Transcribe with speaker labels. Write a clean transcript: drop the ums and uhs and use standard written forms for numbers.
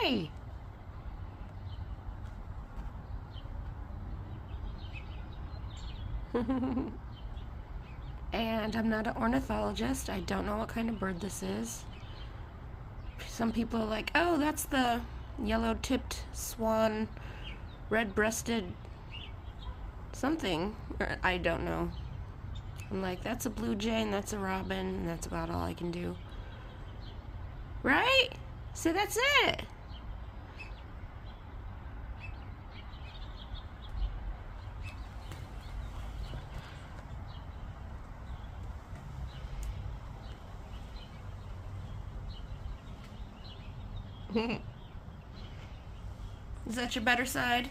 Speaker 1: Hi. And I'm not an ornithologist. I don't know what kind of bird this is. Some people are like, oh, that's the yellow-tipped swan, red-breasted something. I don't know. I'm like, that's a blue jay and that's a robin, and that's about all I can do. Right? So that's it. Is that your better side?